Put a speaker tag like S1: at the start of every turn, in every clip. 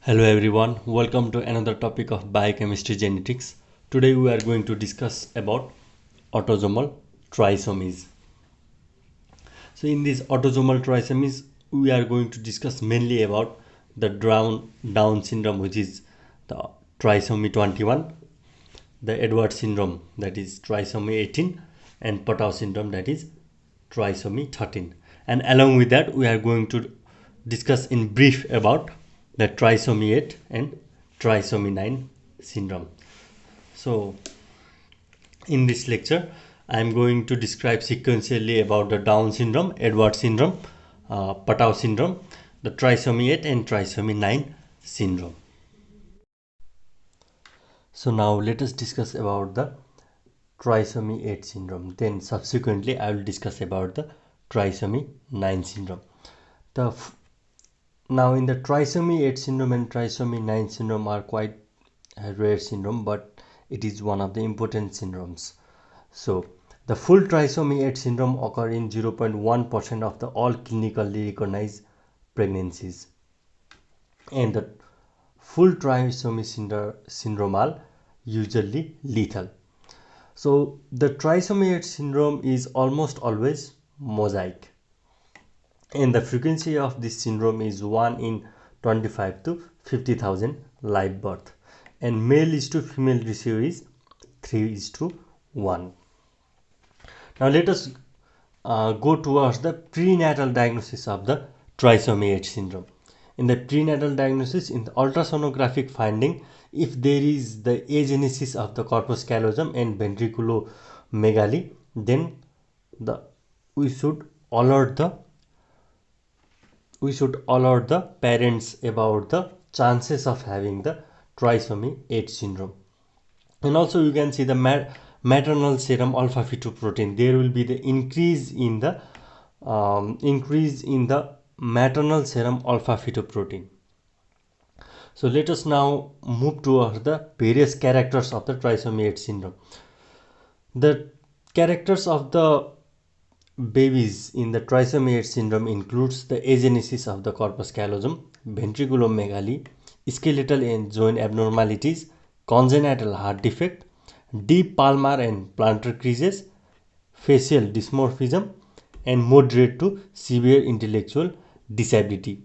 S1: Hello everyone, welcome to another topic of biochemistry genetics. Today we are going to discuss about autosomal trisomies. So in these autosomal trisomies, we are going to discuss mainly about the Down syndrome, which is the trisomy 21, the Edwards syndrome, that is trisomy 18, and Patau syndrome, that is trisomy 13. And along with that, we are going to discuss in brief about the trisomy 8 and trisomy 9 syndrome. So in this lecture, I am going to describe sequentially about the Down syndrome, Edwards syndrome, Patau syndrome, the trisomy 8 and trisomy 9 syndrome. So now let us discuss about the trisomy 8 syndrome. Then subsequently I will discuss about the trisomy 9 syndrome. Now in the trisomy 8 syndrome and trisomy 9 syndrome are quite a rare syndrome, but it is one of the important syndromes. So the full trisomy 8 syndrome occur in 0.1% of the all clinically recognized pregnancies, and the full trisomy syndrome are usually lethal. So the trisomy 8 syndrome is almost always mosaic, and the frequency of this syndrome is 1 in 25 to 50,000 live birth, and male is to female ratio is 3 is to 1. Now let us go towards the prenatal diagnosis of the trisomy 8 syndrome. In the prenatal diagnosis, in the ultrasonographic finding, if there is the agenesis of the corpus callosum and ventriculomegaly, then we should alert the parents about the chances of having the trisomy 8 syndrome. And also you can see the maternal serum alpha fetoprotein. There will be the increase in the maternal serum alpha fetoprotein. So let us now move towards the various characters of the trisomy 8 syndrome. The characters of the babies in the trisomy 8 syndrome includes the agenesis of the corpus callosum, ventriculomegaly, skeletal and joint abnormalities, congenital heart defect, deep palmar and plantar creases, facial dysmorphism, and moderate to severe intellectual disability.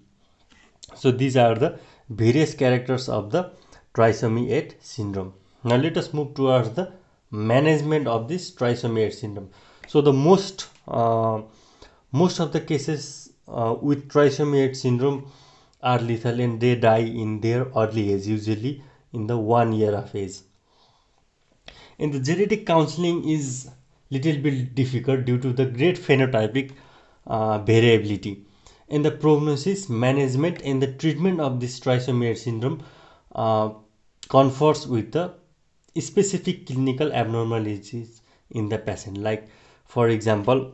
S1: So these are the various characters of the trisomy 8 syndrome. Now let us move towards the management of this trisomy 8 syndrome. So the most of the cases with trisomy 8 syndrome are lethal, and they die in their early age, usually in the 1 year of age. And the genetic counseling is little bit difficult due to the great phenotypic variability. And the prognosis, management, and the treatment of this trisomy 8 syndrome confers with the specific clinical abnormalities in the patient. Like for example,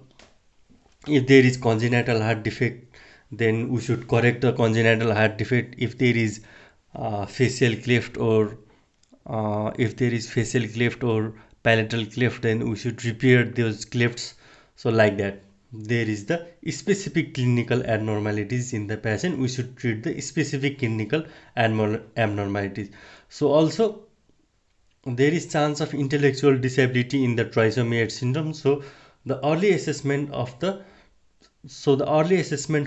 S1: if there is congenital heart defect, then we should correct the congenital heart defect. If there is facial cleft or palatal cleft, then we should repair those clefts. So like that, there is the specific clinical abnormalities in the patient, we should treat the specific clinical abnormalities. So also there is chance of intellectual disability in the trisomy 8 syndrome. So the early assessment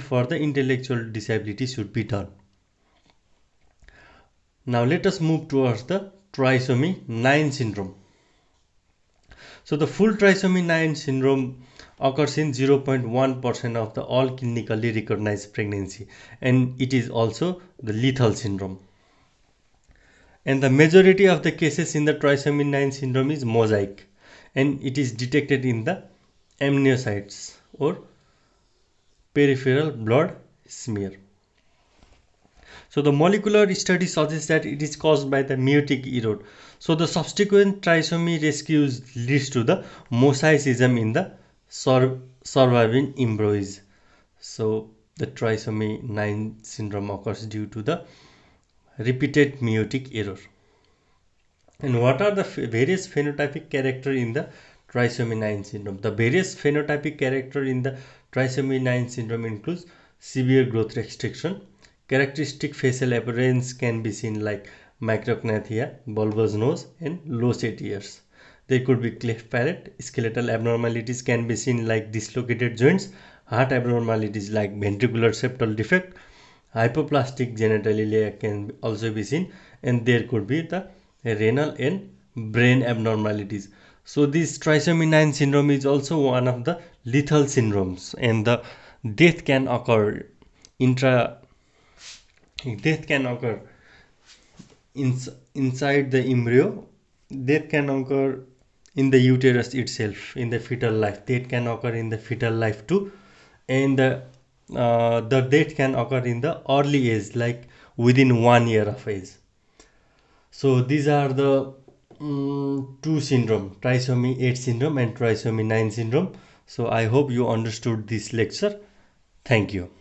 S1: for the intellectual disability should be done. Now let us move towards the trisomy 9 syndrome. So the full trisomy 9 syndrome occurs in 0.1% of the all clinically recognized pregnancy, and it is also the lethal syndrome. And the majority of the cases in the trisomy 9 syndrome is mosaic, and it is detected in the amniocytes or peripheral blood smear. So the molecular study suggests that it is caused by the meiotic error. So the subsequent trisomy rescues leads to the mosaicism in the surviving embryos. So the trisomy 9 syndrome occurs due to the repeated meiotic error. And what are the various phenotypic character in the trisomy 9 syndrome? The various phenotypic character in the trisomy 9 syndrome includes severe growth restriction, Characteristic facial appearance can be seen like micrognathia, bulbous nose, and low set ears. There could be cleft palate. Skeletal abnormalities can be seen like dislocated joints, heart abnormalities like ventricular septal defect, hypoplastic genitalia can also be seen, and there could be the renal and brain abnormalities. So this trisomy 9 syndrome is also one of the lethal syndromes, and the death can occur intra death can occur inside the embryo. Death can occur in the uterus itself, in the fetal life. Death can occur in the fetal life too, and the death can occur in the early age, like within 1 year of age. So these are the two syndrome, trisomy 8 syndrome and trisomy 9 syndrome. So I hope you understood this lecture. Thank you.